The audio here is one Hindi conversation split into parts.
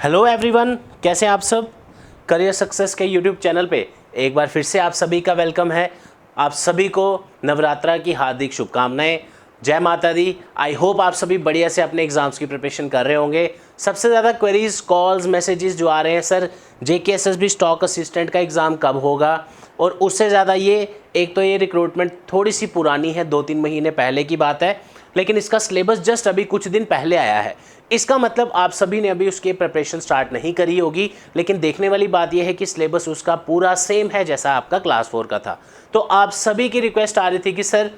हेलो एवरीवन, कैसे हैं आप सब। करियर सक्सेस के यूट्यूब चैनल पे एक बार फिर से आप सभी का वेलकम है। आप सभी को नवरात्रा की हार्दिक शुभकामनाएं। जय माता दी। आई होप आप सभी बढ़िया से अपने एग्जाम्स की प्रिपरेशन कर रहे होंगे। सबसे ज़्यादा क्वेरीज, कॉल्स, मैसेजेस जो आ रहे हैं, सर JKSSB स्टॉक असिस्टेंट का एग्ज़ाम कब होगा। और उससे ज़्यादा एक तो ये रिक्रूटमेंट थोड़ी सी पुरानी है, 2-3 महीने पहले की बात है, लेकिन इसका सिलेबस जस्ट अभी कुछ दिन पहले आया है। इसका मतलब आप सभी ने अभी उसकी प्रिपरेशन स्टार्ट नहीं करी होगी, लेकिन देखने वाली बात यह है कि सिलेबस उसका पूरा सेम है जैसा आपका क्लास 4 का था। तो आप सभी की रिक्वेस्ट आ रही थी कि सर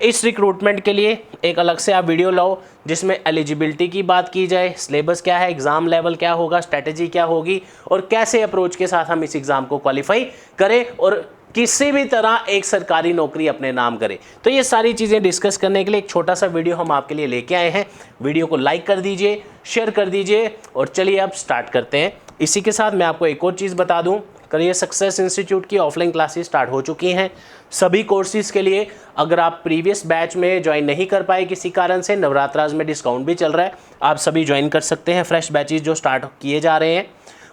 इस रिक्रूटमेंट के लिए एक अलग से आप वीडियो लाओ जिसमें एलिजिबिलिटी की बात की जाए, सिलेबस क्या है, एग्ज़ाम लेवल क्या होगा, स्ट्रेटेजी क्या होगी और कैसे अप्रोच के साथ हम इस एग्ज़ाम को क्वालिफाई करें और किसी भी तरह एक सरकारी नौकरी अपने नाम करें। तो ये सारी चीज़ें डिस्कस करने के लिए एक छोटा सा वीडियो हम आपके लिए लेके आए हैं। वीडियो को लाइक कर दीजिए, शेयर कर दीजिए और चलिए अब स्टार्ट करते हैं। इसी के साथ मैं आपको एक और चीज़ बता दूं, करियर सक्सेस इंस्टीट्यूट की ऑफलाइन क्लासेस स्टार्ट हो चुकी हैं सभी कोर्सेज़ के लिए। अगर आप प्रीवियस बैच में ज्वाइन नहीं कर पाए किसी कारण से, नवरात्राज में डिस्काउंट भी चल रहा है, आप सभी ज्वाइन कर सकते हैं। फ्रेश बैचेज जो स्टार्ट किए जा रहे हैं,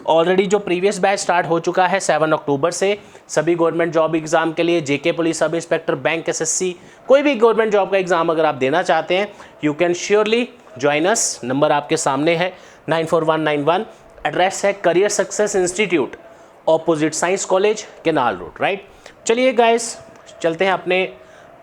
ऑलरेडी जो प्रीवियस बैच स्टार्ट हो चुका है 7 अक्टूबर से सभी गवर्नमेंट जॉब एग्जाम के लिए, JK police sub inspector, bank, SSC, कोई भी गवर्नमेंट जॉब का एग्जाम अगर आप देना चाहते हैं, you can surely join us. Number आपके सामने है 94191। एड्रेस है career success institute, opposite science college, canal road, right. चलिए गाइस, चलते हैं अपने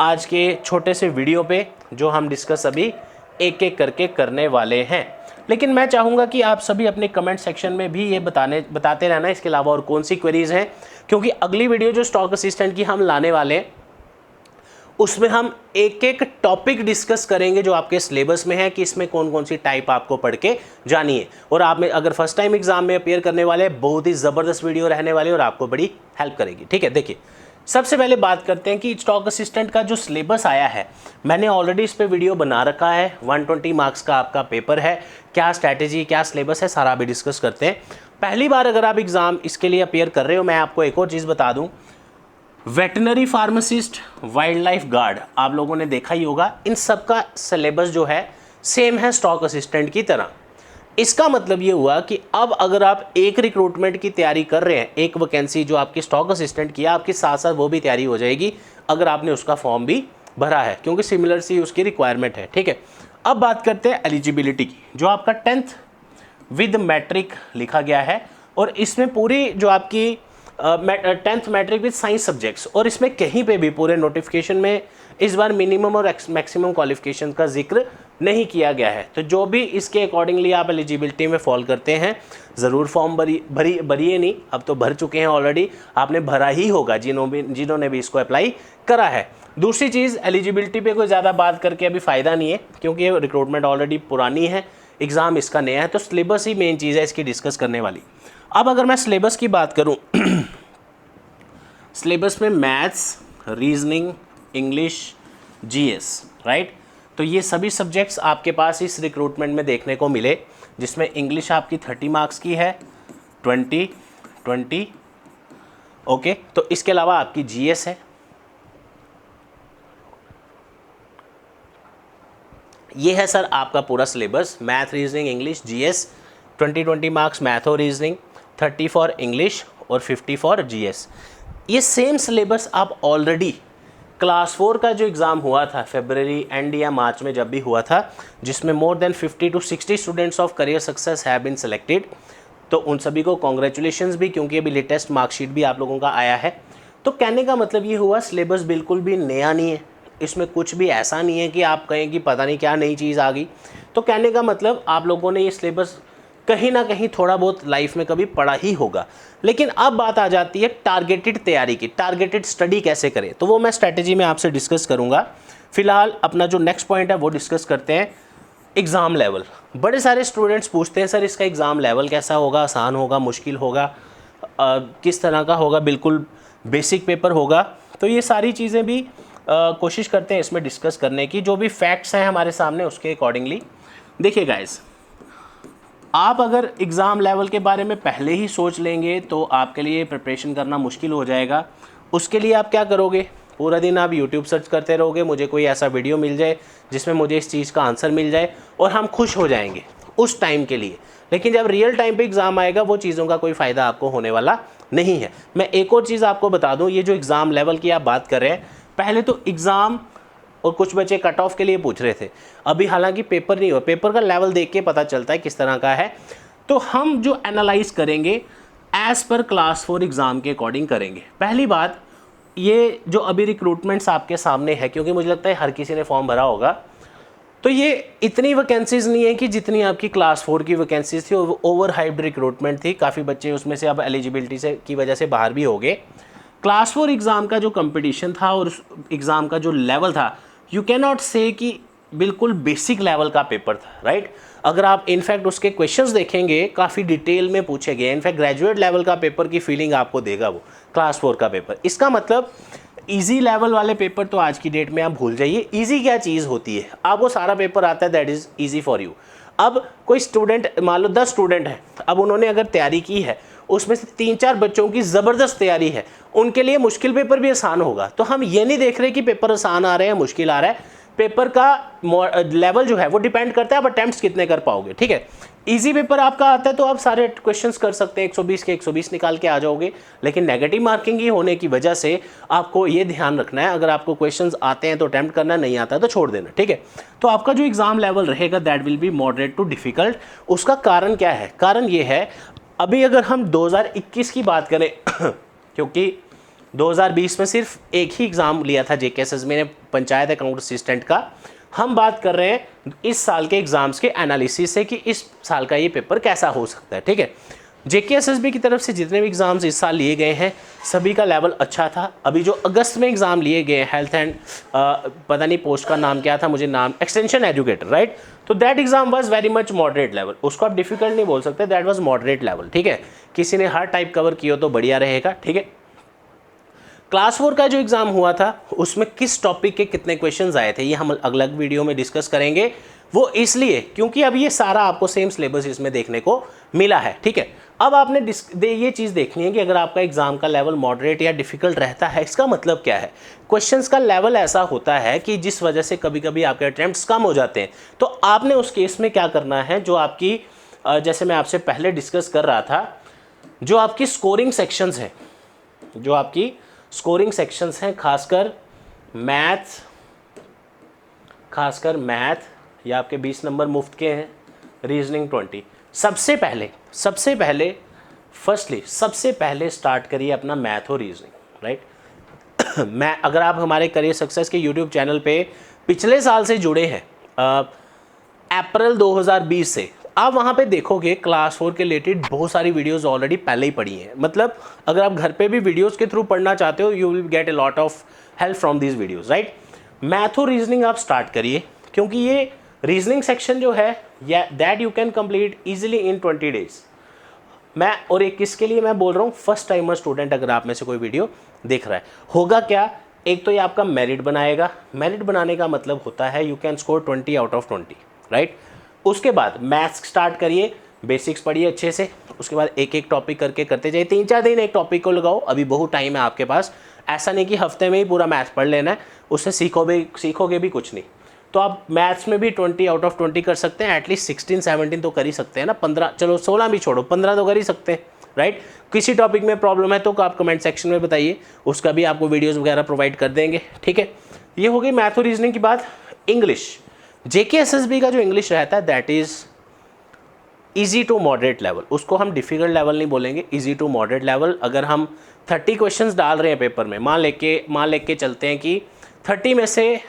आज के छोटे से वीडियो पे जो हम डिस्कस अभी एक एक करके करने वाले हैं। लेकिन मैं चाहूँगा कि आप सभी अपने कमेंट सेक्शन में भी ये बताते रहना इसके अलावा और कौन सी क्वेरीज हैं, क्योंकि अगली वीडियो जो स्टॉक असिस्टेंट की हम लाने वाले हैं उसमें हम एक एक टॉपिक डिस्कस करेंगे जो आपके सिलेबस में है कि इसमें कौन कौन सी टाइप आपको पढ़ के जानी है। और आप में अगर फर्स्ट टाइम एग्जाम में अपेयर करने वाले, बहुत ही ज़बरदस्त वीडियो रहने वाली और आपको बड़ी हेल्प करेगी। ठीक है, देखिए सबसे पहले बात करते हैं कि स्टॉक असिस्टेंट का जो सिलेबस आया है, मैंने ऑलरेडी इस पर वीडियो बना रखा है। 120 मार्क्स का आपका पेपर है, क्या स्ट्रैटेजी, क्या सिलेबस है, सारा अभी डिस्कस करते हैं। पहली बार अगर आप एग्ज़ाम इसके लिए अपेयर कर रहे हो, मैं आपको एक और चीज़ बता दूं, veterinary pharmacist, wild life guard, आप लोगों ने देखा ही होगा, इन सब का सिलेबस जो है सेम है स्टॉक असिस्टेंट की तरह। इसका मतलब ये हुआ कि अब अगर आप एक रिक्रूटमेंट की तैयारी कर रहे हैं, एक वैकेंसी जो आपकी स्टॉक असिस्टेंट की है, आपके साथ साथ वो भी तैयारी हो जाएगी अगर आपने उसका फॉर्म भी भरा है, क्योंकि सिमिलर सी उसकी रिक्वायरमेंट है। ठीक है, अब बात करते हैं एलिजिबिलिटी की, जो आपका 10th विद मैट्रिक लिखा गया है और इसमें पूरी जो आपकी 10th matric with science subjects, और इसमें कहीं पे भी पूरे नोटिफिकेशन में इस बार मिनिमम और मैक्सिमम क्वालिफिकेशन का जिक्र नहीं किया गया है। तो जो भी इसके अकॉर्डिंगली आप एलिजिबिलिटी में फॉल करते हैं, ज़रूर फॉर्म भरिए नहीं, अब तो भर चुके हैं ऑलरेडी, आपने भरा ही होगा जिन्होंने भी इसको अप्लाई करा है। दूसरी चीज़, एलिजिबिलिटी पे कोई ज़्यादा बात करके अभी फ़ायदा नहीं है, क्योंकि रिक्रूटमेंट ऑलरेडी पुरानी है, एग्ज़ाम इसका नया है, तो सिलेबस ही मेन चीज़ है इसकी डिस्कस करने वाली। अब अगर मैं सिलेबस की बात करूं, सिलेबस में maths, reasoning, English, GS, right. तो ये सभी सब्जेक्ट्स आपके पास इस रिक्रूटमेंट में देखने को मिले, जिसमें इंग्लिश आपकी 30 मार्क्स की है, 20 ओके। तो इसके अलावा आपकी GS है, ये है सर आपका पूरा syllabus, math, reasoning, English, GS, 20 marks math और रीजनिंग, 30 फॉर इंग्लिश और 50 फॉर GS। ये सेम सिलेबस आप ऑलरेडी क्लास 4 का जो एग्ज़ाम हुआ था फरवरी एंड या मार्च में जब भी हुआ था, जिसमें more than 50 to 60 students of Career Success have been selected, तो उन सभी को कॉन्ग्रेचुलेशंस भी, क्योंकि अभी लेटेस्ट मार्कशीट भी आप लोगों का आया है। तो कहने का मतलब ये हुआ, सिलेबस बिल्कुल भी नया नहीं है, इसमें कुछ भी ऐसा नहीं है कि आप कहें कि पता नहीं क्या नई चीज़ आ गई। तो कहने का मतलब आप लोगों ने ये सिलेबस कहीं ना कहीं थोड़ा बहुत लाइफ में कभी पढ़ा ही होगा। लेकिन अब बात आ जाती है टारगेटेड तैयारी की, टारगेटेड स्टडी कैसे करें, तो वो मैं स्ट्रैटेजी में आपसे डिस्कस करूंगा। फिलहाल अपना जो नेक्स्ट पॉइंट है वो डिस्कस करते हैं, एग्ज़ाम लेवल। बड़े सारे स्टूडेंट्स पूछते हैं सर इसका एग्ज़ाम लेवल कैसा होगा, आसान होगा, मुश्किल होगा, किस तरह का होगा, बिल्कुल बेसिक पेपर होगा। तो ये सारी चीज़ें भी कोशिश करते हैं इसमें डिस्कस करने की, जो भी फैक्ट्स हैं हमारे सामने उसके अकॉर्डिंगली। देखिए गाइस, आप अगर एग्ज़ाम लेवल के बारे में पहले ही सोच लेंगे तो आपके लिए प्रिपरेशन करना मुश्किल हो जाएगा। उसके लिए आप क्या करोगे, पूरा दिन आप YouTube सर्च करते रहोगे, मुझे कोई ऐसा वीडियो मिल जाए जिसमें मुझे इस चीज़ का आंसर मिल जाए और हम खुश हो जाएंगे। उस टाइम के लिए, लेकिन जब रियल टाइम पे एग्ज़ाम आएगा वो चीज़ों का कोई फ़ायदा आपको होने वाला नहीं है। मैं एक और चीज़ आपको बता दूं, ये जो एग्ज़ाम लेवल की आप बात कर रहे हैं, पहले तो एग्ज़ाम और कुछ बच्चे कट ऑफ के लिए पूछ रहे थे, अभी हालांकि पेपर नहीं हुआ, पेपर का लेवल देख के पता चलता है किस तरह का है। तो हम जो एनालाइज करेंगे एज़ पर क्लास 4 एग्ज़ाम के अकॉर्डिंग करेंगे। पहली बात, ये जो अभी रिक्रूटमेंट्स आपके सामने है, क्योंकि मुझे लगता है हर किसी ने फॉर्म भरा होगा, तो ये इतनी वैकेंसीज़ नहीं है कि जितनी आपकी क्लास 4 की वैकेंसीज थी, ओवर हाइप्ड रिक्रूटमेंट थी, काफ़ी बच्चे उसमें से अब एलिजिबिलिटी से की वजह से बाहर भी हो गए। क्लास 4 एग्ज़ाम का जो कंपटीशन था और उस एग्ज़ाम का जो लेवल था, यू कैन नॉट से कि बिल्कुल बेसिक लेवल का पेपर था, राइट। अगर आप इनफैक्ट उसके क्वेश्चंस देखेंगे काफ़ी डिटेल में पूछे गए, इनफैक्ट ग्रेजुएट लेवल का पेपर की फीलिंग आपको देगा वो क्लास 4 का पेपर। इसका मतलब इजी लेवल वाले पेपर तो आज की डेट में आप भूल जाइए। इजी क्या चीज़ होती है, आपको सारा पेपर आता है, that is easy for you. अब कोई स्टूडेंट, मान लो 10 स्टूडेंट हैं, अब उन्होंने अगर तैयारी की है, उसमें से 3-4 बच्चों की ज़बरदस्त तैयारी है, उनके लिए मुश्किल पेपर भी आसान होगा। तो हम ये नहीं देख रहे कि पेपर आसान आ रहे हैं मुश्किल आ रहा है, पेपर का लेवल जो है वो डिपेंड करता है आप अटेम्प्ट्स कितने कर पाओगे, ठीक है। इजी पेपर आपका आता है तो आप सारे क्वेश्चंस कर सकते हैं, 120 के 120 निकाल के आ जाओगे, लेकिन नेगेटिव मार्किंग ही होने की वजह से आपको ये ध्यान रखना है, अगर आपको क्वेश्चंस आते हैं तो अटेम्प्ट करना, नहीं आता तो छोड़ देना, ठीक है। तो आपका जो एग्ज़ाम लेवल रहेगा that will be moderate too difficult. उसका कारण क्या है? कारण ये है, अभी अगर हम 2021 की बात करें क्योंकि 2020 में सिर्फ एक ही एग्ज़ाम लिया था जेकेएसएस में, पंचायत अकाउंट असिस्टेंट का। हम बात कर रहे हैं इस साल के एग्ज़ाम्स के एनालिसिस से कि इस साल का ये पेपर कैसा हो सकता है, ठीक है। जेकेएसएसबी की तरफ से जितने भी एग्ज़ाम्स इस साल लिए गए हैं सभी का लेवल अच्छा था। अभी जो अगस्त में एग्ज़ाम लिए गए हेल्थ एंड पता नहीं पोस्ट का नाम क्या था, मुझे नाम, एक्सटेंशन एजुकेटर, राइट। तो that exam was very much moderate level, उसको आप डिफ़िकल्ट नहीं बोल सकते, दैट वाज मॉडरेट लेवल, ठीक है। किसी ने हर टाइप कवर किया तो बढ़िया रहेगा, ठीक है। क्लास 4 का जो एग्ज़ाम हुआ था उसमें किस टॉपिक के कितने क्वेश्चंस आए थे ये हम अलग वीडियो में डिस्कस करेंगे। वो इसलिए क्योंकि अब ये सारा आपको सेम सिलेबस इसमें देखने को मिला है, ठीक है। अब आपने ये चीज़ देखनी है कि अगर आपका एग्ज़ाम का लेवल मॉडरेट या डिफ़िकल्ट रहता है, इसका मतलब क्या है? क्वेश्चंस का लेवल ऐसा होता है कि जिस वजह से कभी कभी आपके अटेम्प्ट्स कम हो जाते हैं। तो आपने उस केस में क्या करना है, जो आपकी जैसे मैं आपसे पहले डिस्कस कर रहा था, जो आपकी स्कोरिंग सेक्शंस हैं, जो आपकी स्कोरिंग सेक्शंस हैं, खासकर मैथ या आपके 20 नंबर मुफ्त के हैं, रीजनिंग 20। सबसे पहले सबसे पहले स्टार्ट करिए अपना मैथ और रीजनिंग, राइट। मैं अगर आप हमारे करियर सक्सेस के यूट्यूब चैनल पे पिछले साल से जुड़े हैं, अप्रैल 2020 से, आप वहाँ पे देखोगे क्लास 4 के रिलेटेड बहुत सारी वीडियोस ऑलरेडी पहले ही पढ़ी हैं। मतलब अगर आप घर पे भी वीडियोस के थ्रू पढ़ना चाहते हो, you will get a lot of help from these videos, right. Math और रीजनिंग आप स्टार्ट करिए, क्योंकि ये रीजनिंग सेक्शन जो है that you can complete easily in 20 days. मैं और एक किसके लिए मैं बोल रहा हूँ, फर्स्ट टाइमर स्टूडेंट अगर आप में से कोई वीडियो देख रहा है, होगा क्या, एक तो ये आपका मेरिट बनाएगा। मेरिट बनाने का मतलब होता है you can score 20 out of 20, right. उसके बाद मैथ्स स्टार्ट करिए, बेसिक्स पढ़िए अच्छे से, उसके बाद एक एक टॉपिक करके करते जाइए। 3-4 दिन एक टॉपिक को लगाओ, अभी बहुत टाइम है आपके पास, ऐसा नहीं कि हफ्ते में ही पूरा मैथ्स पढ़ लेना है, उससे सीखोगे भी कुछ नहीं। तो आप मैथ्स में भी 20 आउट ऑफ 20 कर सकते हैं, एटलीस्ट 16-17 तो कर ही सकते हैं ना, 15, चलो 16 भी छोड़ो, 15 तो कर ही सकते हैं, राइट। किसी टॉपिक में प्रॉब्लम है तो आप कमेंट सेक्शन में बताइए, उसका भी आपको वीडियोज़ वगैरह प्रोवाइड कर देंगे, ठीक है। ये हो गई मैथ और रीजनिंग की बात। इंग्लिश, जेकेएसएसबी का जो इंग्लिश रहता है that is easy to moderate level, उसको हम डिफ़िकल्ट लेवल नहीं बोलेंगे, इजी टू मॉडरेट लेवल। अगर हम 30 क्वेश्चंस डाल रहे हैं पेपर में, मान लेके चलते हैं कि 30 में से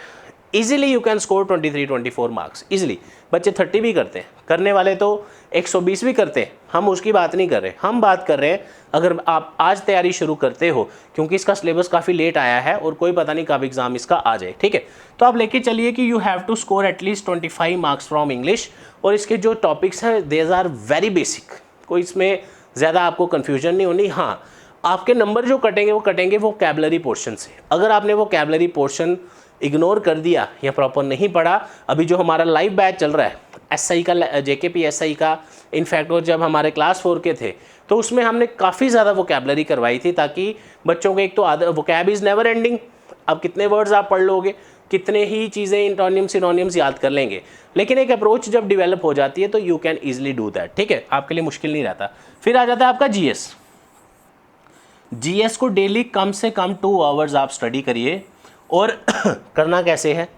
easily you can score 23-24 marks easily. बच्चे 30 भी करते हैं, करने वाले तो 120 भी करते हैं, हम उसकी बात नहीं कर रहे। हम बात कर रहे हैं अगर आप आज तैयारी शुरू करते हो, क्योंकि इसका सिलेबस काफ़ी लेट आया है और कोई पता नहीं कब एग्ज़ाम इसका आ जाए, ठीक है। तो आप लेके चलिए कि you have to score at least 25 marks from English, और इसके जो टॉपिक्स हैं देज आर वेरी बेसिक, कोई इसमें ज़्यादा आपको कन्फ्यूजन नहीं होनी। हाँ, आपके नंबर जो कटेंगे वो कटेंगे वोकैबुलरी पोर्शन से। अगर आपने वोकैबुलरी पोर्शन इग्नोर कर दिया या प्रॉपर नहीं पढ़ा, अभी जो हमारा लाइव बैच चल रहा है एसआई का, जेकेपी एसआई का, इनफैक्ट और जब हमारे क्लास 4 के थे तो उसमें हमने काफ़ी ज़्यादा वोकैबुलरी करवाई थी, ताकि बच्चों को एक तो वोकैब इज़ नेवर एंडिंग, अब कितने वर्ड्स आप पढ़ लोगे, कितने ही चीज़ें इंटोनियम सिनोनियम्स याद कर लेंगे। लेकिन एक अप्रोच जब डेवलप हो जाती है तो you can easily do that, ठीक है, आपके लिए मुश्किल नहीं रहता। फिर आ जाता है आपका जीएस। जीएस को डेली कम से कम 2 आवर्स आप स्टडी करिए, और करना कैसे है,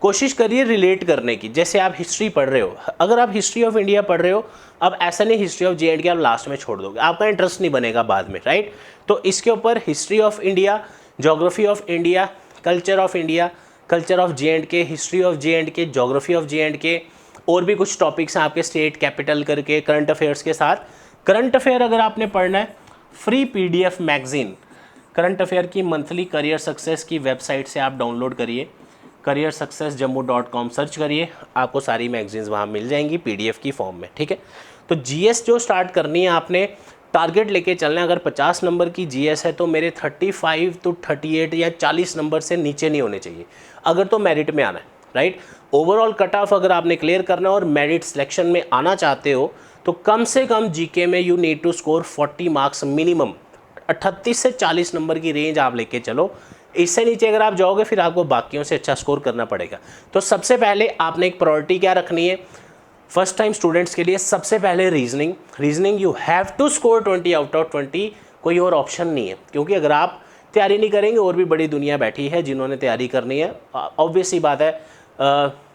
कोशिश करिए रिलेट करने की। जैसे आप हिस्ट्री पढ़ रहे हो, अगर आप हिस्ट्री ऑफ इंडिया पढ़ रहे हो, अब ऐसा नहीं हिस्ट्री ऑफ जे एंड के आप लास्ट में छोड़ दोगे, आपका इंटरेस्ट नहीं बनेगा बाद में, राइट। तो इसके ऊपर history of India, geography of India, culture of India, culture of J and के, हिस्ट्री ऑफ जे एंड के, ज्योग्राफी ऑफ जे एंड के, और भी कुछ टॉपिक्स हैं आपके स्टेट कैपिटल करके, करंट अफेयर्स के साथ। करंट अफेयर अगर आपने पढ़ना है, free PDF magazine current affair की मंथली करियर सक्सेस की वेबसाइट से आप डाउनलोड करिए, careersuccessjammu.com सर्च करिए, आपको सारी मैगजीन्स वहाँ मिल जाएंगी पीडीएफ की फॉर्म में, ठीक है। तो जीएस जो स्टार्ट करनी है आपने, टारगेट लेके चलना है। अगर 50 नंबर की जीएस है तो मेरे 35 to 38 या 40 नंबर से नीचे नहीं होने चाहिए, अगर तो मेरिट में आना है, राइट। ओवरऑल कट ऑफ अगर आपने क्लियर करना है और मेरिट सिलेक्शन में आना चाहते हो तो कम से कम जीके में you need to score 40 marks minimum, 38 से 40 नंबर की रेंज आप लेके चलो। इससे नीचे अगर आप जाओगे फिर आपको बाकियों से अच्छा स्कोर करना पड़ेगा। तो सबसे पहले आपने एक प्रायोरिटी क्या रखनी है, फर्स्ट टाइम स्टूडेंट्स के लिए सबसे पहले reasoning you have to score 20 out of 20, कोई और ऑप्शन नहीं है। क्योंकि अगर आप तैयारी नहीं करेंगे, और भी बड़ी दुनिया बैठी है जिन्होंने तैयारी करनी है, ऑब्वियस सी बात है,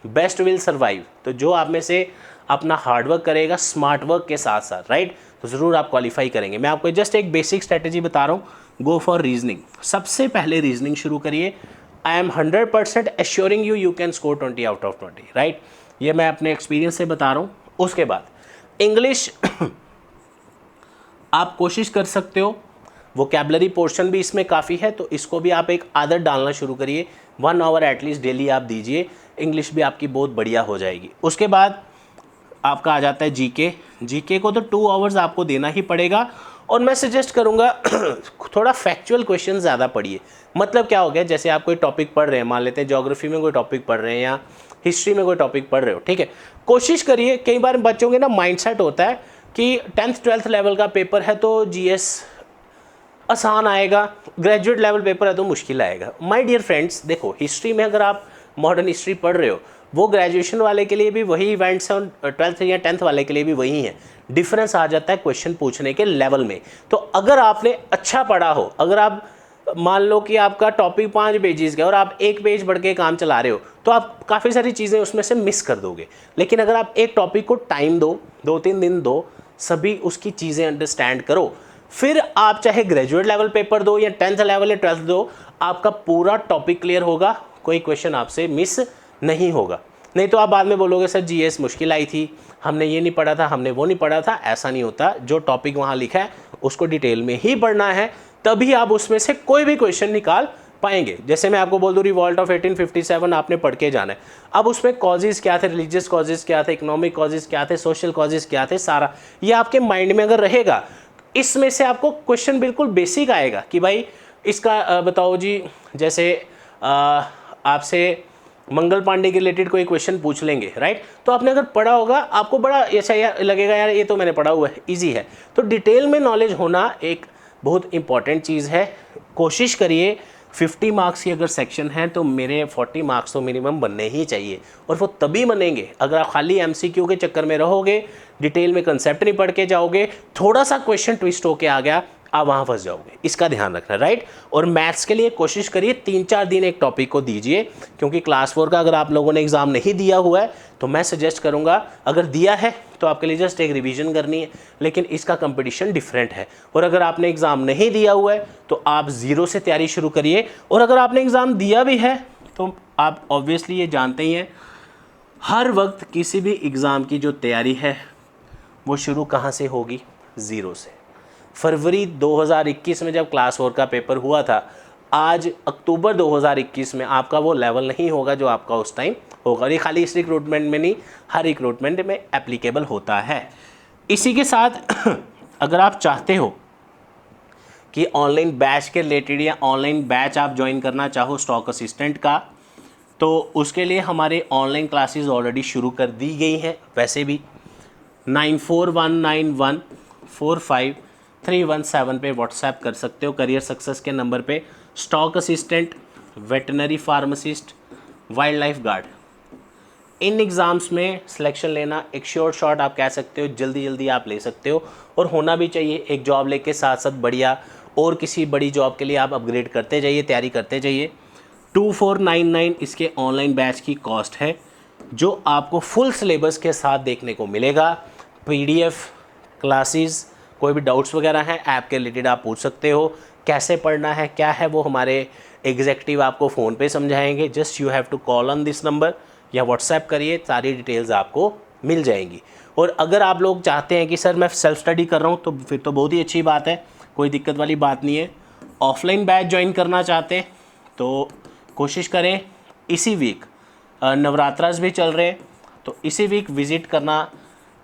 बेस्ट विल सर्वाइव। तो जो आप में से अपना हार्डवर्क करेगा स्मार्ट वर्क के साथ साथ, राइट, तो ज़रूर आप क्वालिफाई करेंगे। मैं आपको जस्ट एक बेसिक स्ट्रेटेजी बता रहा हूँ, गो फॉर रीजनिंग। सबसे पहले रीजनिंग शुरू करिए। I am 100% assuring you can score 20 out of 20, right. ये मैं अपने एक्सपीरियंस से बता रहा हूँ। उसके बाद इंग्लिश आप कोशिश कर सकते हो, वोकैबुलरी पोर्शन भी इसमें काफ़ी है, तो इसको भी आप एक आदत डालना शुरू करिए। 1 आवर एटलीस्ट डेली आप दीजिए, इंग्लिश भी आपकी बहुत बढ़िया हो जाएगी। उसके बाद आपका आ जाता है जीके को तो 2 आवर्स आपको देना ही पड़ेगा। और मैं सजेस्ट करूंगा थोड़ा फैक्चुअल क्वेश्चन ज़्यादा पढ़िए। मतलब क्या हो गया, जैसे आप कोई टॉपिक पढ़ रहे हैं, मान लेते हैं ज्योग्राफी में कोई टॉपिक पढ़ रहे हैं या हिस्ट्री में कोई टॉपिक पढ़ रहे हो, ठीक है, कोशिश करिए। कई बार बच्चों के ना माइंडसेट होता है कि 10th 12th लेवल का पेपर है तो जीएस आसान आएगा, ग्रेजुएट लेवल पेपर है तो मुश्किल आएगा। माय डियर फ्रेंड्स, देखो हिस्ट्री में अगर आप मॉडर्न हिस्ट्री पढ़ रहे हो, वो ग्रेजुएशन वाले के लिए भी वही इवेंट्स हैं और 12th या 10th वाले के लिए भी वही है। डिफरेंस आ जाता है क्वेश्चन पूछने के लेवल में। तो अगर आपने अच्छा पढ़ा हो, अगर आप मान लो कि आपका टॉपिक 5 पेजेस का और आप 1 पेज बढ़ के काम चला रहे हो, तो आप काफ़ी सारी चीज़ें उसमें से मिस कर दोगे। लेकिन अगर आप एक टॉपिक को टाइम दो, 2-3 दिन दो, सभी उसकी चीज़ें अंडरस्टैंड करो, फिर आप चाहे ग्रेजुएट लेवल पेपर दो या 10th लेवल या 12th दो, आपका पूरा टॉपिक क्लियर होगा, कोई क्वेश्चन आपसे मिस नहीं होगा। नहीं तो आप बाद में बोलोगे सर जीएस मुश्किल आई थी, हमने ये नहीं पढ़ा था, हमने वो नहीं पढ़ा था। ऐसा नहीं होता, जो टॉपिक वहाँ लिखा है उसको डिटेल में ही पढ़ना है, तभी आप उसमें से कोई भी क्वेश्चन निकाल पाएंगे। जैसे मैं आपको बोल दूँ रिवॉल्ट ऑफ 1857 आपने पढ़ के जाना है, अब उसमें कॉजेज़ क्या थे, रिलीजियस कॉजेज़ क्या थे, इकोनॉमिक कॉजेज़ क्या थे, सोशल कॉजेज़ क्या थे, सारा ये आपके माइंड में अगर रहेगा, इसमें से आपको क्वेश्चन बिल्कुल बेसिक आएगा कि भाई इसका बताओ जी, जैसे आपसे मंगल पांडे के रिलेटेड कोई क्वेश्चन पूछ लेंगे, राइट, तो आपने अगर पढ़ा होगा आपको बड़ा अच्छा लगेगा, यार ये तो मैंने पढ़ा हुआ है, इजी है। तो डिटेल में नॉलेज होना एक बहुत इंपॉर्टेंट चीज़ है। कोशिश करिए 50 मार्क्स की अगर सेक्शन है तो मेरे 40 मार्क्स तो मिनिमम बनने ही चाहिए, और वो तभी बनेंगे अगर आप खाली एमसीक्यू के चक्कर में रहोगे, डिटेल में कंसेप्ट नहीं पढ़ के जाओगे, थोड़ा सा क्वेश्चन ट्विस्ट होके आ गया, आप वहाँ फंस जाओगे। इसका ध्यान रखना, राइट। और मैथ्स के लिए कोशिश करिए 3-4 दिन एक टॉपिक को दीजिए, क्योंकि क्लास 4 का अगर आप लोगों ने एग्ज़ाम नहीं दिया हुआ है तो मैं सजेस्ट करूँगा, अगर दिया है तो आपके लिए जस्ट एक रिवीजन करनी है, लेकिन इसका कंपटीशन डिफरेंट है। और अगर आपने एग्ज़ाम नहीं दिया हुआ है तो आप ज़ीरो से तैयारी शुरू करिए, और अगर आपने एग्ज़ाम दिया भी है तो आप ऑब्वियसली ये जानते ही हैं, हर वक्त किसी भी एग्ज़ाम की जो तैयारी है वो शुरू कहाँ से होगी, ज़ीरो से। फरवरी 2021 में जब क्लास 4 का पेपर हुआ था, आज अक्टूबर 2021 में आपका वो लेवल नहीं होगा जो आपका उस टाइम होगा। और ये खाली इस रिक्रूटमेंट में नहीं, हर रिक्रूटमेंट में एप्लीकेबल होता है। इसी के साथ अगर आप चाहते हो कि ऑनलाइन बैच के रिलेटेड या ऑनलाइन बैच आप ज्वाइन करना चाहो स्टॉक असिस्टेंट का, तो उसके लिए हमारे ऑनलाइन क्लासेस ऑलरेडी शुरू कर दी गई हैं। वैसे भी 9419145317 पे व्हाट्सएप कर सकते हो करियर सक्सेस के नंबर पे। Stock assistant, veterinary pharmacist, wild life guard, इन एग्ज़ाम्स में सिलेक्शन लेना एक श्योर शॉट आप कह सकते हो, जल्दी जल्दी आप ले सकते हो, और होना भी चाहिए। एक जॉब लेके साथ साथ बढ़िया और किसी बड़ी जॉब के लिए आप अपग्रेड करते जाइए, तैयारी करते जाइए। 2499 इसके ऑनलाइन बैच की कॉस्ट है, जो आपको फुल सिलेबस के साथ देखने को मिलेगा। PDF क्लासेस, कोई भी डाउट्स वगैरह हैं ऐप के रिलेटेड आप पूछ सकते हो। कैसे पढ़ना है क्या है वो हमारे एग्जीक्यूटिव आपको फ़ोन पे समझाएंगे। Just you have to call on this number या व्हाट्सएप करिए, सारी डिटेल्स आपको मिल जाएंगी। और अगर आप लोग चाहते हैं कि सर मैं सेल्फ स्टडी कर रहा हूँ, तो फिर तो बहुत ही अच्छी बात है, कोई दिक्कत वाली बात नहीं है। ऑफलाइन बैच ज्वाइन करना चाहते हैं तो कोशिश करें इसी वीक, नवरात्रास भी चल रहे हैं तो इसी वीक विज़िट करना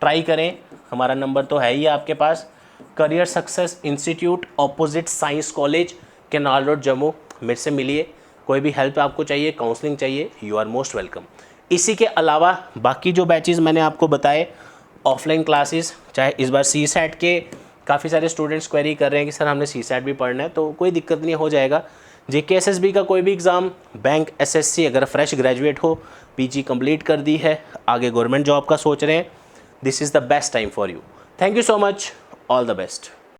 ट्राई करें। हमारा नंबर तो है ही आपके पास। Career success institute, opposite science college, canal road, Jammu. मेरे से मिलिए, कोई भी हेल्प आपको चाहिए, काउंसलिंग चाहिए, यू आर मोस्ट वेलकम। इसी के अलावा बाकी जो बैचेस मैंने आपको बताए, ऑफलाइन क्लासेस, चाहे इस बार CSAT के काफ़ी सारे स्टूडेंट्स क्वेरी कर रहे हैं कि सर हमने CSAT भी पढ़ना है, तो कोई दिक्कत नहीं, हो जाएगा। JK SSB का कोई भी एग्ज़ाम, बैंक, SSC, अगर फ्रेश ग्रेजुएट हो, PG कंप्लीट कर दी है, आगे गवर्नमेंट जॉब का सोच रहे हैं, this is the best time for you. Thank you so much, all the best.